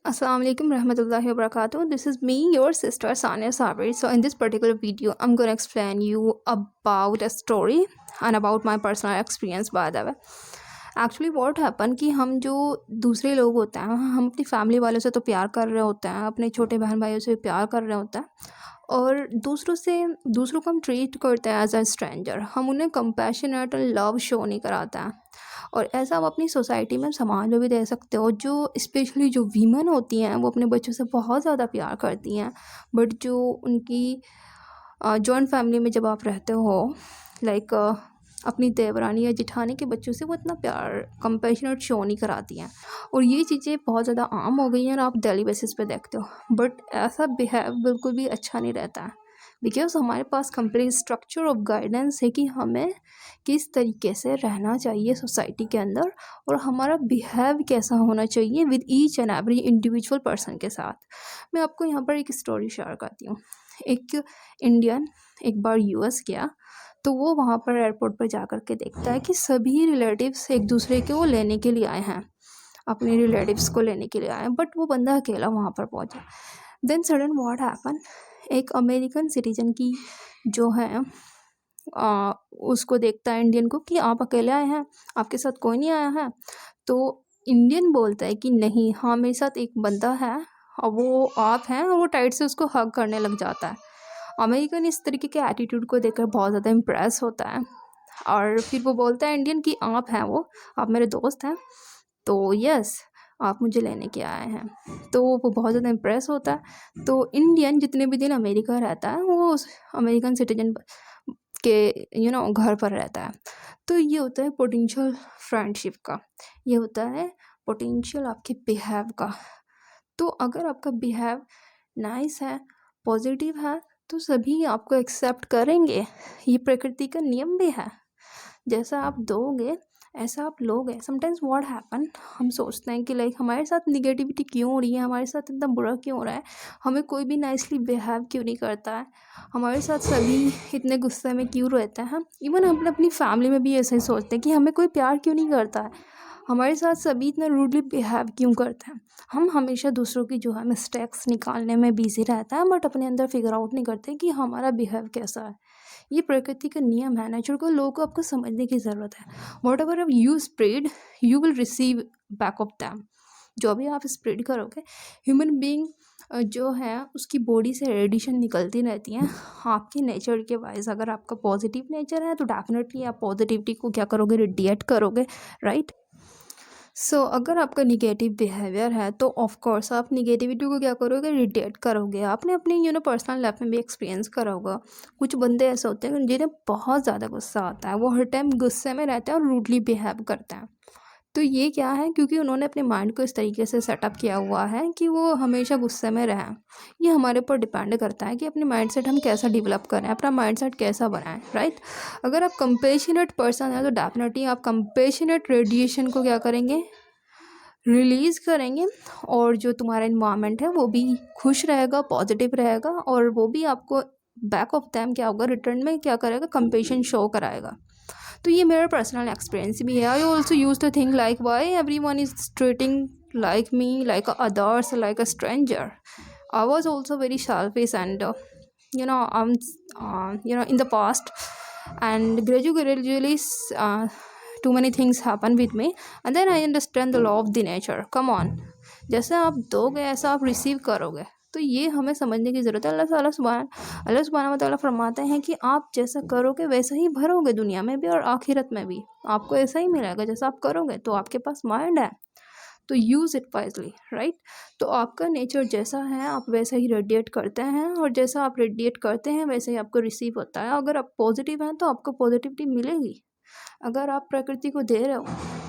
Assalamu alaikum rahmatullahi wa barakatuh. This is me, your sister Sania Sabri. So in this particular video, I'm going to explain you about a story and about my personal experience by the way. Actually what happen कि हम जो दूसरे लोग होते हैं, हम अपनी family वालों से तो प्यार कर रहे होते हैं, अपने छोटे बहन भाइयों से प्यार कर रहे होते हैं, और दूसरों को हम ट्रीट करते हैं एज अ स्ट्रेंजर. हम उन्हें कंपैशनेट और लव शो नहीं कराते हैं. और ऐसा आप अपनी सोसाइटी में समाज में भी दे सकते हो. जो स्पेशली जो वीमेन होती हैं वो अपने बच्चों से बहुत ज़्यादा प्यार करती हैं, बट जो उनकी जॉइंट फैमिली में जब आप रहते हो, लाइक अपनी देवरानी या जिठानी के बच्चों से वो इतना प्यार कंपैशनेट शो नहीं कराती हैं. और ये चीज़ें बहुत ज़्यादा आम हो गई हैं और आप डेली बेसिस पे देखते हो. बट ऐसा बिहेव बिल्कुल भी अच्छा नहीं रहता है, बिकॉज हमारे पास कंप्लीट स्ट्रक्चर ऑफ गाइडेंस है कि हमें किस तरीके से रहना चाहिए सोसाइटी के अंदर और हमारा बिहेव कैसा होना चाहिए with each and every individual person के साथ. मैं आपको यहाँ पर एक स्टोरी शेयर करती हूँ. एक इंडियन एक बार यूएस गया, तो वो वहाँ पर एयरपोर्ट पर जा कर के देखता है कि सभी रिलेटिव्स एक दूसरे को लेने के लिए आए हैं, अपने रिलेटिव्स को लेने के लिए आए हैं, बट वो बंदा अकेला वहाँ पर पहुँचा. देन सडन व्हाट हैपन, एक अमेरिकन सिटीजन की जो है उसको देखता है इंडियन को कि आप अकेले आए हैं, आपके साथ कोई नहीं आया है. तो इंडियन बोलता है कि नहीं, हाँ मेरे साथ एक बंदा है और वो आप हैं, और वो टाइट से उसको हग करने लग जाता है. अमेरिकन इस तरीके के एटीट्यूड को देखकर बहुत ज़्यादा इम्प्रेस होता है और फिर वो बोलता है इंडियन कि आप हैं वो, आप मेरे दोस्त हैं, तो यस आप मुझे लेने के आए हैं. तो वो बहुत ज़्यादा इम्प्रेस होता है. तो इंडियन जितने भी दिन अमेरिका रहता है वो उस अमेरिकन सिटीजन के घर पर रहता है. तो ये होता है पोटेंशियल फ्रेंडशिप का, ये होता है पोटेंशियल आपके बिहेव का. तो अगर आपका बिहेव नाइस है, पॉजिटिव है, तो सभी आपको एक्सेप्ट करेंगे. ये प्रकृति का नियम भी है, जैसा आप दोगे ऐसा आप लोगे. समटाइम्स व्हाट हैपन, हम सोचते हैं कि लाइक हमारे साथ निगेटिविटी क्यों हो रही है, हमारे साथ इतना बुरा क्यों हो रहा है, हमें कोई भी नाइसली बिहेव क्यों नहीं करता है, हमारे साथ सभी इतने गुस्से में क्यों रहते हैं. इवन हम अपनी फैमिली में भी ऐसे ही सोचते हैं कि हमें कोई प्यार क्यों नहीं करता है, हमारे साथ सभी इतना रूडली बिहेव क्यों करते हैं. हम हमेशा दूसरों की जो है मिस्टेक्स निकालने में बिजी रहता है, बट अपने अंदर फिगर आउट नहीं करते कि हमारा बिहेव कैसा है. ये प्रकृति का नियम है, नेचर को, लोगों को आपको समझने की ज़रूरत है. What ever you spread you will receive back of them. जो भी आप स्प्रेड करोगे, ह्यूमन बीइंग जो है उसकी बॉडी से रेडिएशन निकलती रहती हैं आपके नेचर के वाइज. अगर आपका पॉजिटिव नेचर है तो डेफिनेटली आप पॉजिटिविटी को क्या करोगे, रेडिएट करोगे, राइट. सो अगर आपका निगेटिव बिहेवियर है तो ऑफ कोर्स आप निगेटिविटी को क्या करोगे, रेडिएट करोगे. आपने अपनी पर्सनल लाइफ में भी एक्सपीरियंस करा होगा. कुछ बंदे ऐसे होते हैं जिन्हें बहुत ज़्यादा गुस्सा आता है, वो हर टाइम गुस्से में रहते हैं और रूडली बिहेव करते हैं. तो ये क्या है, क्योंकि उन्होंने अपने माइंड को इस तरीके से सेटअप किया हुआ है कि वो हमेशा गुस्से में रहें. ये हमारे ऊपर डिपेंड करता है कि अपने माइंड सेट हम कैसा डेवलप करें, अपना माइंड सेट कैसा बनाएं, राइट. अगर आप कंपेशनेट पर्सन है तो डेफिनेटली आप कंपेशनेट रेडिएशन को क्या करेंगे, रिलीज़ करेंगे. और जो तुम्हारा इन्वायरमेंट है वो भी खुश रहेगा, पॉजिटिव रहेगा, और वो भी आपको बैक ऑफ टाइम क्या होगा, रिटर्न में क्या करेगा, कंपेशन शो कराएगा. तो ये मेरा पर्सनल एक्सपीरियंस भी है. I also use to think like why every one is treating like me like others like a stranger. I was also very selfish and in the past, and gradually too many things happen with me, and then I understand the law of the nature. Come on, जैसे आप दोगे ऐसा आप receive करोगे. तो ये हमें समझने की ज़रूरत है. अल्लाह सुब्हानहू व तआला फरमाते हैं कि आप जैसा करोगे वैसा ही भरोगे, दुनिया में भी और आखिरत में भी आपको ऐसा ही मिलेगा जैसा आप करोगे. तो आपके पास माइंड है तो यूज़ इट वाइजली, राइट. तो आपका नेचर जैसा है आप वैसा ही रेडिएट करते हैं, और जैसा आप रेडिएट करते हैं वैसे ही आपको रिसीव होता है. अगर आप पॉजिटिव हैं तो आपको पॉजिटिविटी मिलेगी. अगर आप प्रकृति को दे रहे हो,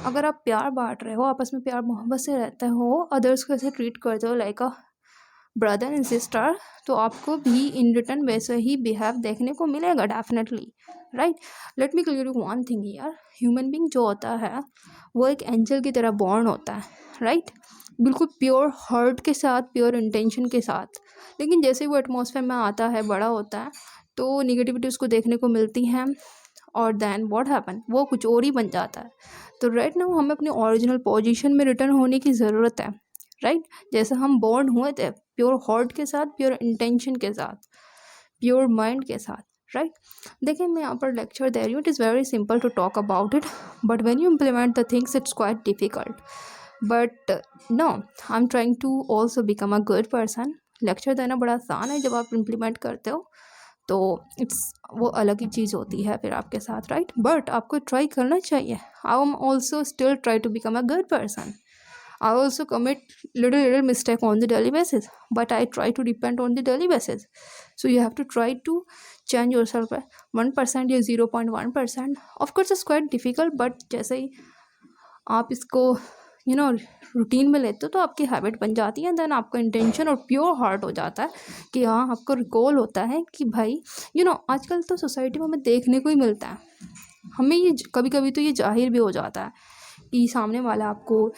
अगर आप प्यार बांट रहे हो, आपस में प्यार मोहब्बत से रहते हो, अदर्स को ऐसे ट्रीट करते हो like a brother and sister, तो आपको भी इन रिटर्न वैसे ही बिहेव देखने को मिलेगा definitely, right. Let me clear you one thing यार, ह्यूमन बीइंग जो होता है वो एक एंजल की तरह बॉर्न होता है, राइट. बिल्कुल प्योर हार्ट के साथ, प्योर इंटेंशन के साथ. लेकिन जैसे वो एटमॉस्फेयर में आता है, बड़ा होता है, तो निगेटिविटी उसको देखने को मिलती है, और देन व्हाट हैपन, वो कुछ और ही बन जाता है. तो राइट नाउ हमें अपनी ओरिजिनल पोजीशन में रिटर्न होने की ज़रूरत है, राइट। जैसे हम बॉर्न हुए थे प्योर हार्ट के साथ, प्योर इंटेंशन के साथ, प्योर माइंड के साथ, राइट। देखिए मैं यहाँ पर लेक्चर दे रही हूँ, it is very simple to talk about it, but when you implement the things it's quite difficult. But no, I am trying to also become a good person. Lecture देना बड़ा आसान है, जब आप इम्प्लीमेंट करते हो तो इट्स वो अलग ही चीज़ होती है फिर आपके साथ, राइट। बट आपको ट्राई करना चाहिए। I am also still try to become a good person. I also commit little mistake on the daily basis, but I try to depend on the daily basis. So you have to try to change yourself by 1% या 0.1%. Of course it's quite difficult, but जैसे ही आप इसको routine में लेते हो तो आपकी habit बन जाती है, देन आपका इंटेंशन और प्योर हार्ट हो जाता है कि हाँ, आपको रिकॉल होता है कि भाई आजकल तो सोसाइटी में हमें देखने को ही मिलता है, हमें ये कभी कभी तो ये जाहिर भी हो जाता है कि सामने वाला आपको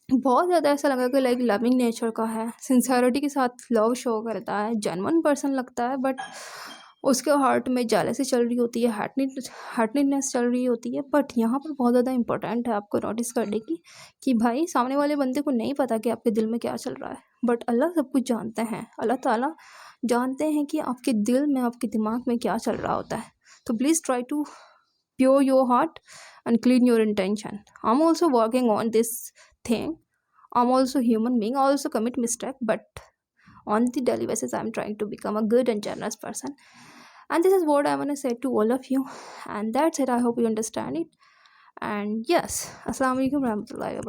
बहुत ज़्यादा ऐसा लगा कि लाइक लविंग नेचर का है, सिंसियरिटी के साथ लव शो करता है, जेन्युइन पर्सन लगता है, बट उसके हार्ट में जेलसी चल रही होती है, हर्टनेस चल रही होती है। बट यहाँ पर बहुत ज़्यादा इंपॉर्टेंट है आपको नोटिस करने की कि भाई सामने वाले बंदे को नहीं पता कि आपके दिल में क्या चल रहा है, बट अल्लाह सब कुछ जानते हैं। अल्लाह ताला जानते हैं कि आपके दिल में, आपके दिमाग में क्या चल रहा होता है। तो please try to pure your heart and clean your intention. I'm also working on this thing. I'm also human being. I also commit mistake, but on the daily basis I'm trying to become a good and generous person. And this is what I want to say to all of you, and that's it. I hope you understand it. And yes, assalamu alaikum warahmatullahi wabarakatuh.